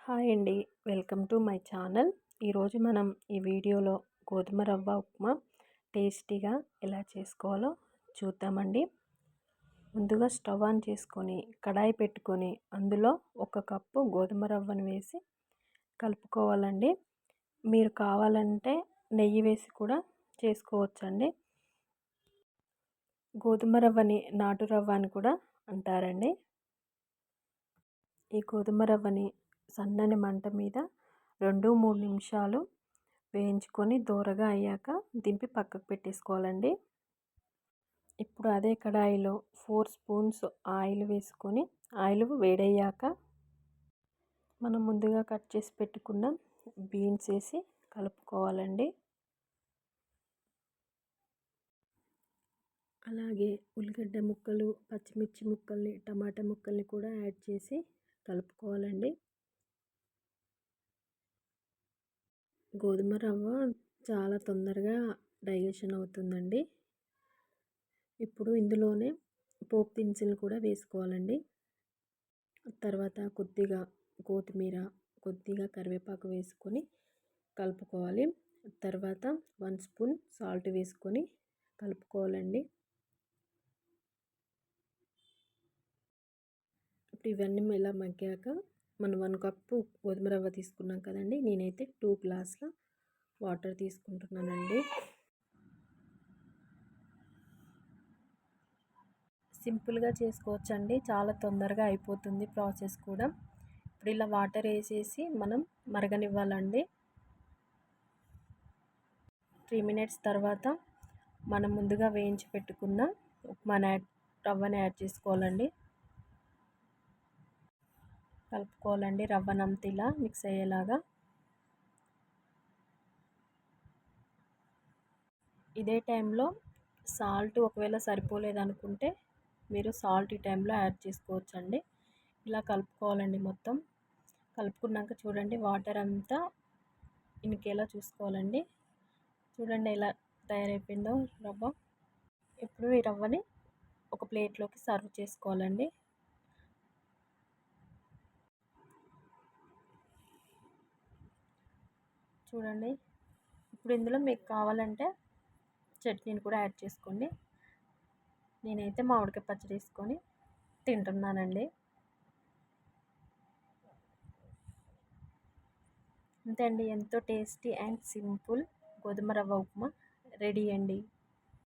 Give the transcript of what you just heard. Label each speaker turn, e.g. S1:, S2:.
S1: Hi అండి. Welcome to my channel. ఈరోజు మనం ఈ వీడియోలో గోధుమ రవ్వ ఉప్మా టేస్టీగా ఎలా చేసుకోవాలో చూద్దామండి. ముందుగా స్టవ్ ఆన్ చేసుకొని కడాయి పెట్టుకొని అందులో 1 కప్పు గోధుమ రవ్వను వేసి కలుపుకోవాలండి. మీరు కావాలంటే నెయ్యి వేసి కూడా చేసుకోవచ్చండి. గోధుమ రవ్వని నాటు రవ్వ అని కూడా అంటారండి. ఈ గోధుమ రవ్వని సన్నని మంట మీద 2-3 నిమిషాలు వేయించుకొని దోరగా అయ్యాక దింపి పక్కకు పెట్టేసుకోవాలండి. ఇప్పుడు అదే కడాయిలో 4 స్పూన్స్ ఆయిల్ వేసుకొని ఆయిల్ వేడయ్యాక మనం ముందుగా కట్ చేసి పెట్టుకున్న బీన్స్ వేసి కలుపుకోవాలండి. అలాగే ఉల్లిగడ్డ ముక్కలు, పచ్చిమిర్చి ముక్కల్ని, టమాటా ముక్కల్ని కూడా యాడ్ చేసి కలుపుకోవాలండి. గోధుమ రవ్వ చాలా తొందరగా డైజెషన్ అవుతుందండి. ఇప్పుడు ఇందులోనే పోపు దినుసులు కూడా వేసుకోవాలండి. తర్వాత కొద్దిగా కొత్తిమీర, కొద్దిగా కరివేపాకు వేసుకొని కలుపుకోవాలి. తర్వాత 1 స్పూన్ సాల్ట్ వేసుకొని కలుపుకోవాలండి. ఇప్పుడు ఇవన్నీ ఇలా మగ్గాక మనం 1 కప్పు గోధుమ రవ్వ తీసుకున్నాం కదండి. నేనైతే 2 గ్లాసుల వాటర్ తీసుకుంటున్నానండి. సింపుల్గా చేసుకోవచ్చండి. చాలా తొందరగా అయిపోతుంది ప్రాసెస్ కూడా. ఇప్పుడు ఇలా వాటర్ వేసేసి మనం మరగనివ్వాలండి. 3 మినిట్స్ తర్వాత మనం ముందుగా వేయించి పెట్టుకున్న రవ్వని యాడ్ చేసుకోవాలండి. కలుపుకోవాలండి రవ్వనంతా ఇలా మిక్స్ అయ్యేలాగా. ఇదే టైంలో సాల్ట్ ఒకవేళ సరిపోలేదనుకుంటే మీరు సాల్ట్ ఈ టైంలో యాడ్ చేసుకోవచ్చండి. ఇలా కలుపుకోవాలండి మొత్తం. కలుపుకున్నాక చూడండి వాటర్ అంతా ఇంకేలా చూసుకోవాలండి. చూడండి ఎలా తయారైపోయిందో రవ్వ. ఇప్పుడు ఈ రవ్వని ఒక ప్లేట్లోకి సర్వ్ చేసుకోవాలండి. చూడండి ఇప్పుడు ఇందులో మీకు కావాలంటే చట్నీని కూడా యాడ్ చేసుకోండి. నేనైతే మామిడికాయ పచ్చడి వేసుకొని తింటున్నానండి. అంతే అండి, ఎంతో టేస్టీ అండ్ సింపుల్ గోధుమ రవ్వ ఉప్మా రెడీ అండి.